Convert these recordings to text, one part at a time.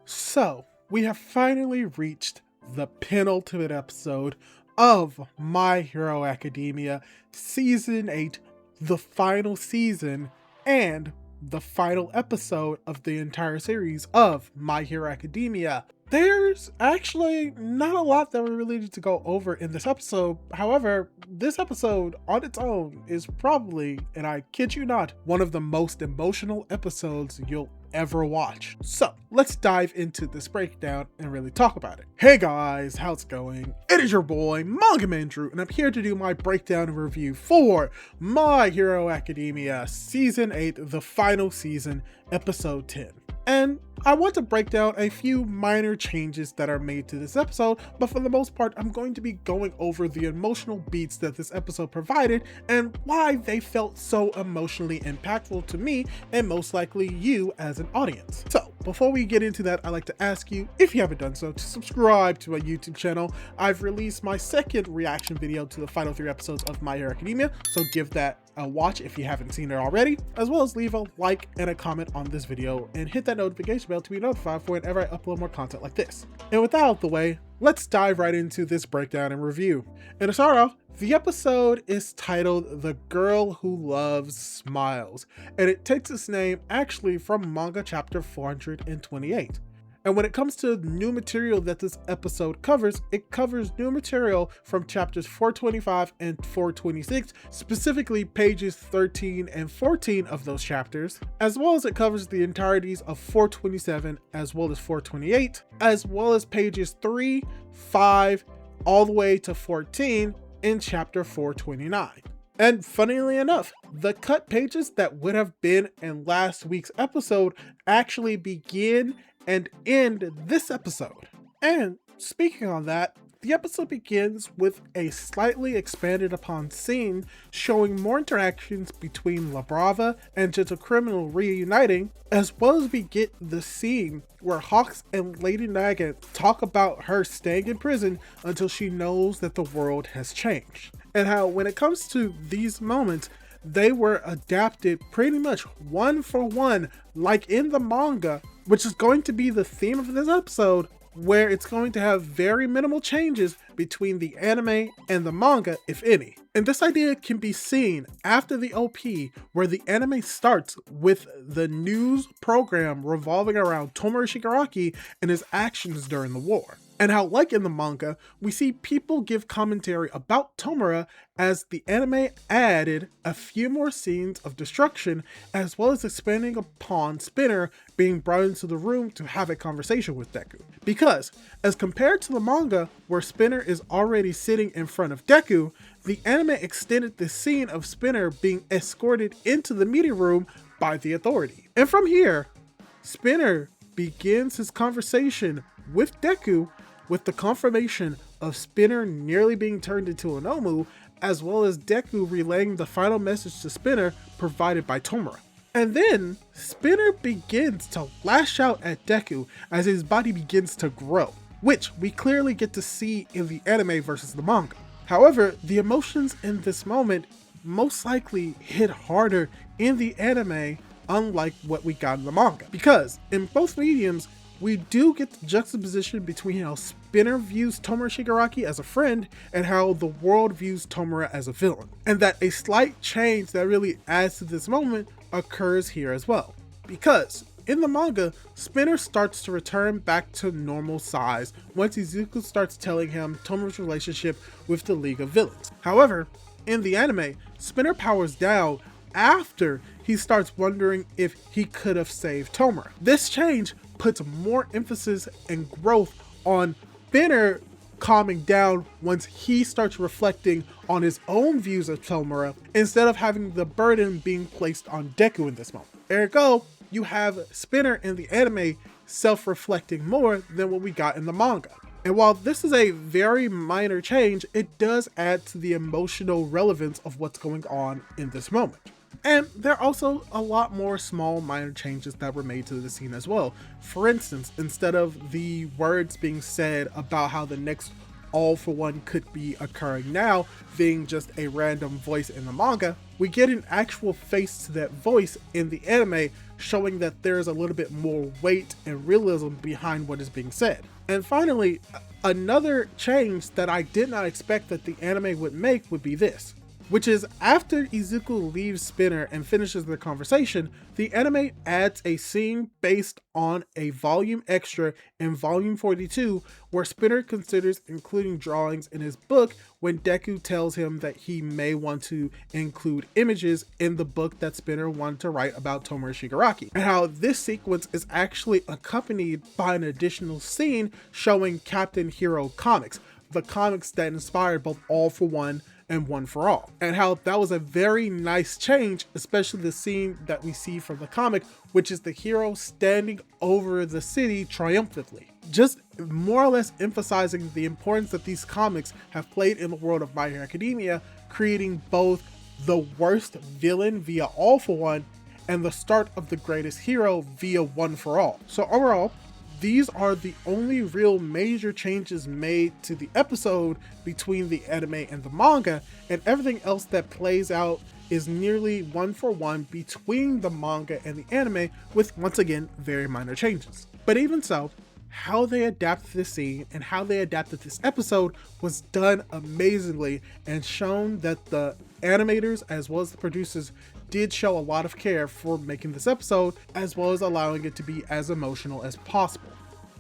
So, we have finally reached the penultimate episode of My Hero Academia Season 8, the final season, and the final episode of the entire series of My Hero Academia. There's actually not a lot that we really need to go over in this episode. However, this episode on its own is probably, and I kid you not, one of the most emotional episodes you'll ever watch. So let's dive into this breakdown and really talk about it. Hey guys, how's it going? It is your boy Manga Man Drew, and I'm here to do my breakdown and review for My Hero Academia Season 8, the final season, Episode 10. And I want to break down a few minor changes that are made to this episode, but for the most part, I'm going to be going over the emotional beats that this episode provided and why they felt so emotionally impactful to me and most likely you as an audience. So before we get into that, I'd like to ask you, if you haven't done so, to subscribe to my YouTube channel. I've released my second reaction video to the final 3 episodes of My Hero Academia, so give that a watch if you haven't seen it already, as well as leave a like and a comment on this video and hit that notification bell to be notified for whenever I upload more content like this. And with that out of the way, let's dive right into this breakdown and review. And to start off, the episode is titled The Girl Who Loves Smiles, and it takes its name actually from manga chapter 428. And when it comes to new material that this episode covers, it covers new material from chapters 425 and 426, specifically pages 13 and 14 of those chapters, as well as it covers the entireties of 427 as well as 428, as well as pages 3, 5, all the way to 14 in chapter 429. And funnily enough, the cut pages that would have been in last week's episode actually begin and end this episode. And speaking on that, the episode begins with a slightly expanded upon scene showing more interactions between La Brava and Gentle Criminal reuniting, as well as we get the scene where Hawks and Lady Naga talk about her staying in prison until she knows that the world has changed. And how when it comes to these moments, they were adapted pretty much one for one, like in the manga, which is going to be the theme of this episode, where it's going to have very minimal changes between the anime and the manga, if any. And this idea can be seen after the OP, where the anime starts with the news program revolving around Tomura Shigaraki and his actions during the war. And how, like in the manga, we see people give commentary about Tomura as the anime added a few more scenes of destruction, as well as expanding upon Spinner being brought into the room to have a conversation with Deku. Because, as compared to the manga, where Spinner is already sitting in front of Deku, the anime extended the scene of Spinner being escorted into the meeting room by the authority. And from here, Spinner begins his conversation with Deku, with the confirmation of Spinner nearly being turned into an Omu, as well as Deku relaying the final message to Spinner provided by Tomura. And then, Spinner begins to lash out at Deku as his body begins to grow, which we clearly get to see in the anime versus the manga. However, the emotions in this moment most likely hit harder in the anime, unlike what we got in the manga. Because in both mediums, we do get the juxtaposition between how Spinner views Tomura Shigaraki as a friend and how the world views Tomura as a villain. And that a slight change that really adds to this moment occurs here as well. Because in the manga, Spinner starts to return back to normal size once Izuku starts telling him Tomura's relationship with the League of Villains. However, in the anime, Spinner powers down after he starts wondering if he could have saved Tomura. This change puts more emphasis and growth on Spinner calming down once he starts reflecting on his own views of Tomura, instead of having the burden being placed on Deku in this moment. Ergo, you have Spinner in the anime self-reflecting more than what we got in the manga. And while this is a very minor change, it does add to the emotional relevance of what's going on in this moment. And there are also a lot more small minor changes that were made to the scene as well. For instance, instead of the words being said about how the next All for One could be occurring now, being just a random voice in the manga, we get an actual face to that voice in the anime, showing that there's a little bit more weight and realism behind what is being said. And finally, another change that I did not expect that the anime would make would be this, which is after Izuku leaves Spinner and finishes the conversation, the anime adds a scene based on a volume extra in volume 42 where Spinner considers including drawings in his book when Deku tells him that he may want to include images in the book that Spinner wanted to write about Tomura Shigaraki, and how this sequence is actually accompanied by an additional scene showing Captain Hero comics, the comics that inspired both All for One and One for All, and how that was a very nice change, especially the scene that we see from the comic, which is the hero standing over the city triumphantly, just more or less emphasizing the importance that these comics have played in the world of My Hero Academia, creating both the worst villain via All for One and the start of the greatest hero via One for All. So overall, these are the only real major changes made to the episode between the anime and the manga, and everything else that plays out is nearly one for one between the manga and the anime, with once again very minor changes. But even so, how they adapted this scene and how they adapted this episode was done amazingly, and shown that the animators as well as the producers did show a lot of care for making this episode, as well as allowing it to be as emotional as possible.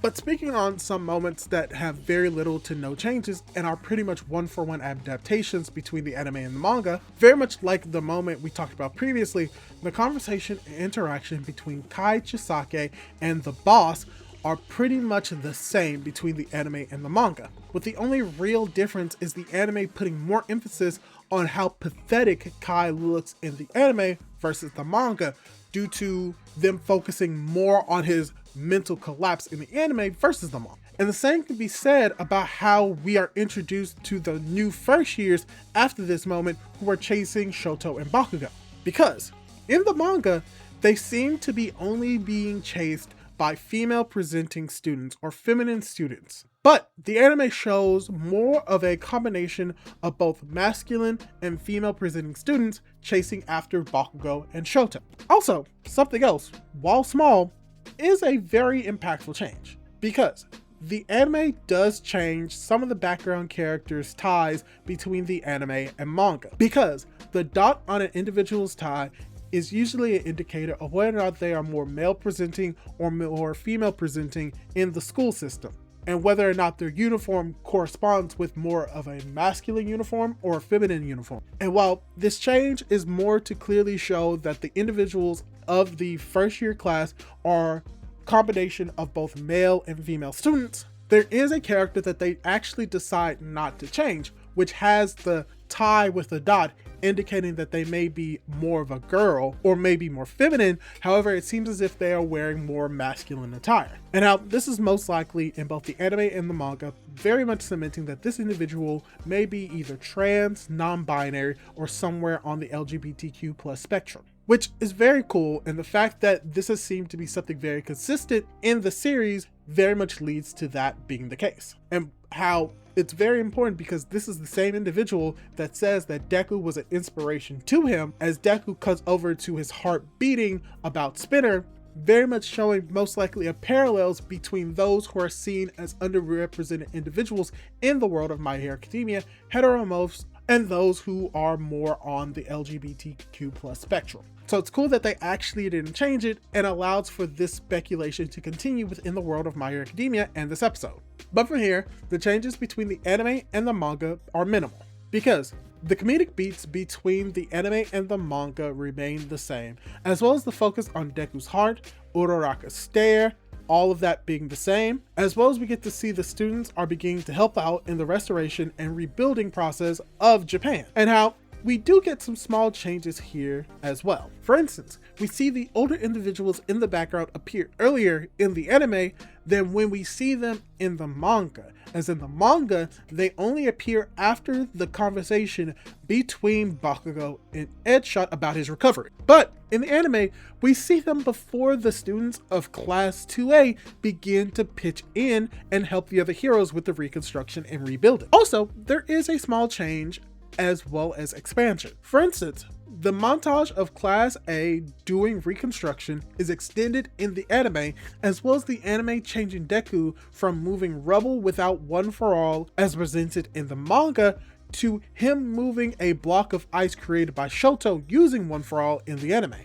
But speaking on some moments that have very little to no changes and are pretty much one for one adaptations between the anime and the manga, very much like the moment we talked about previously, the conversation and interaction between Kai Chisake and the boss are pretty much the same between the anime and the manga, with the only real difference is the anime putting more emphasis on how pathetic Kai looks in the anime versus the manga, due to them focusing more on his mental collapse in the anime versus the manga. And the same can be said about how we are introduced to the new first years after this moment who are chasing Shoto and Bakugo. Because in the manga, they seem to be only being chased by female presenting students or feminine students. But the anime shows more of a combination of both masculine and female presenting students chasing after Bakugo and Shoto. Also, something else, while small, is a very impactful change, because the anime does change some of the background characters' ties between the anime and manga, because the dot on an individual's tie is usually an indicator of whether or not they are more male presenting or more female presenting in the school system, and whether or not their uniform corresponds with more of a masculine uniform or a feminine uniform. And while this change is more to clearly show that the individuals of the first year class are a combination of both male and female students, there is a character that they actually decide not to change, which has the tie with a dot indicating that they may be more of a girl or maybe more feminine. However, it seems as if they are wearing more masculine attire. And now this is most likely in both the anime and the manga, very much cementing that this individual may be either trans, non-binary, or somewhere on the LGBTQ plus spectrum, which is very cool. And the fact that this has seemed to be something very consistent in the series very much leads to that being the case. And how it's very important, because this is the same individual that says that Deku was an inspiration to him, as Deku cuts over to his heart beating about Spinner, very much showing most likely a parallels between those who are seen as underrepresented individuals in the world of My Hero Academia, heteromorphs, and those who are more on the LGBTQ plus spectrum. So it's cool that they actually didn't change it, and allows for this speculation to continue within the world of My Hero Academia and this episode. But from here, the changes between the anime and the manga are minimal, because the comedic beats between the anime and the manga remain the same, as well as the focus on Deku's heart, Uraraka's stare, all of that being the same, as well as we get to see the students are beginning to help out in the restoration and rebuilding process of Japan, and how we do get some small changes here as well. For instance, we see the older individuals in the background appear earlier in the anime than when we see them in the manga, as in the manga, they only appear after the conversation between Bakugo and Edgeshot about his recovery. But in the anime, we see them before the students of Class 2A begin to pitch in and help the other heroes with the reconstruction and rebuilding. Also, there is a small change as well as expansion. For instance, the montage of Class A doing reconstruction is extended in the anime, as well as the anime changing Deku from moving rubble without One For All as presented in the manga to him moving a block of ice created by Shoto using One For All in the anime.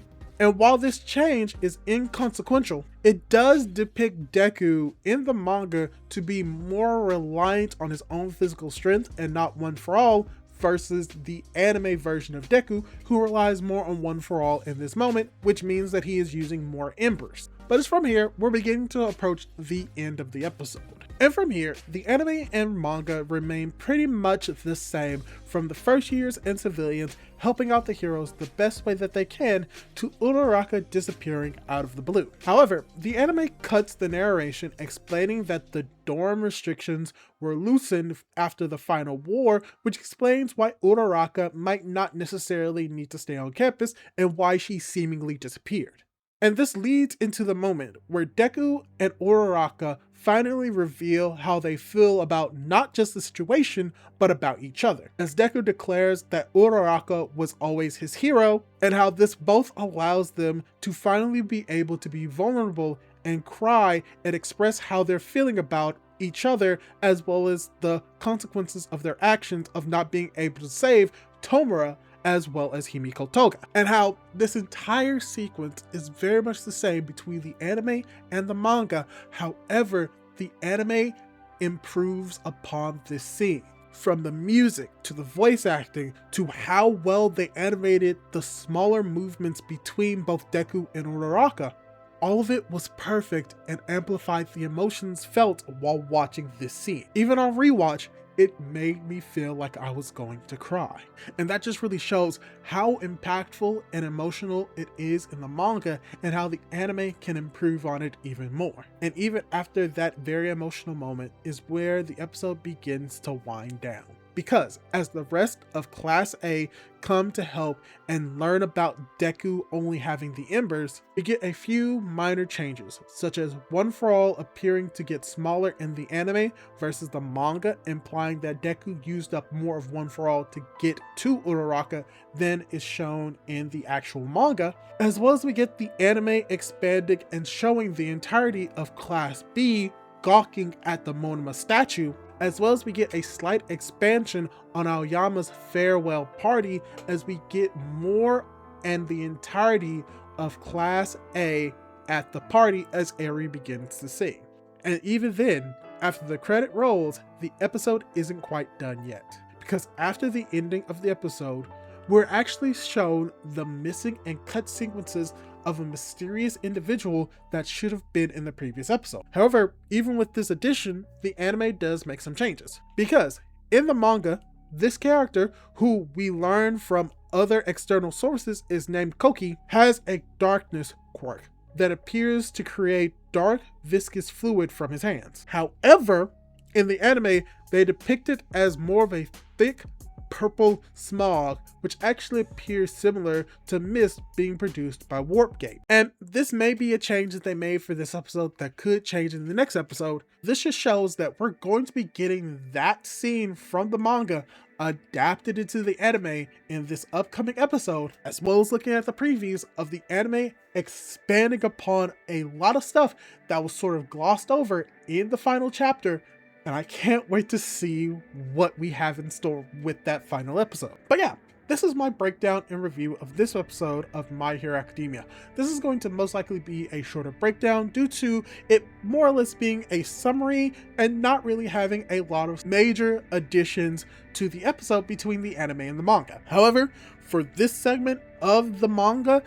And while this change is inconsequential, it does depict Deku in the manga to be more reliant on his own physical strength and not One For All, versus the anime version of Deku, who relies more on One For All in this moment, which means that he is using more embers. But as from here, we're beginning to approach the end of the episode. And from here, the anime and manga remain pretty much the same, from the first years and civilians helping out the heroes the best way that they can to Uraraka disappearing out of the blue. However, the anime cuts the narration explaining that the dorm restrictions were loosened after the final war, which explains why Uraraka might not necessarily need to stay on campus and why she seemingly disappeared. And this leads into the moment where Deku and Uraraka finally reveal how they feel about not just the situation, but about each other, as Deku declares that Uraraka was always his hero, and how this both allows them to finally be able to be vulnerable and cry and express how they're feeling about each other, as well as the consequences of their actions of not being able to save Tomura as well as Himiko Toga, and how this entire sequence is very much the same between the anime and the manga. However, the anime improves upon this scene. From the music to the voice acting to how well they animated the smaller movements between both Deku and Uraraka, all of it was perfect and amplified the emotions felt while watching this scene. Even on rewatch, it made me feel like I was going to cry. And that just really shows how impactful and emotional it is in the manga, and how the anime can improve on it even more. And even after that very emotional moment is where the episode begins to wind down. Because as the rest of Class A come to help and learn about Deku only having the embers, we get a few minor changes, such as One For All appearing to get smaller in the anime versus the manga, implying that Deku used up more of One For All to get to Uraraka than is shown in the actual manga, as well as we get the anime expanding and showing the entirety of Class B gawking at the Monoma statue, as well as we get a slight expansion on Aoyama's farewell party, as we get more and the entirety of Class A at the party as Eri begins to sing. And even then, after the credit rolls, the episode isn't quite done yet, because after the ending of the episode, we're actually shown the missing and cut sequences of a mysterious individual that should have been in the previous episode. However, even with this addition, the anime does make some changes, because in the manga, this character, who we learn from other external sources is named Koki, has a darkness quirk that appears to create dark viscous fluid from his hands. However, in the anime, they depict it as more of a thick purple smog, which actually appears similar to mist being produced by Warp Gate. And this may be a change that they made for this episode that could change in the next episode. This just shows that we're going to be getting that scene from the manga adapted into the anime in this upcoming episode, as well as looking at the previews of the anime expanding upon a lot of stuff that was sort of glossed over in the final chapter. And I can't wait to see what we have in store with that final episode. But yeah, this is my breakdown and review of this episode of My Hero Academia. This is going to most likely be a shorter breakdown due to it more or less being a summary and not really having a lot of major additions to the episode between the anime and the manga. However, for this segment of the manga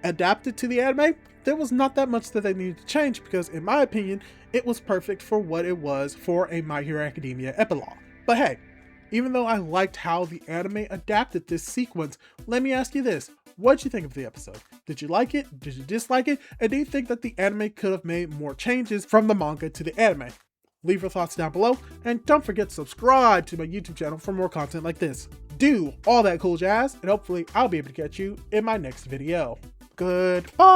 adapted to the anime, there was not that much that they needed to change, because in my opinion, it was perfect for what it was for a My Hero Academia epilogue. But hey, even though I liked how the anime adapted this sequence, let me ask you this: What'd you think of the episode? Did you like it? Did you dislike it? And do you think that the anime could have made more changes from the manga to the anime? Leave your thoughts down below, and don't forget to subscribe to my YouTube channel for more content like this. Do all that cool jazz, and hopefully I'll be able to catch you in my next video. Goodbye!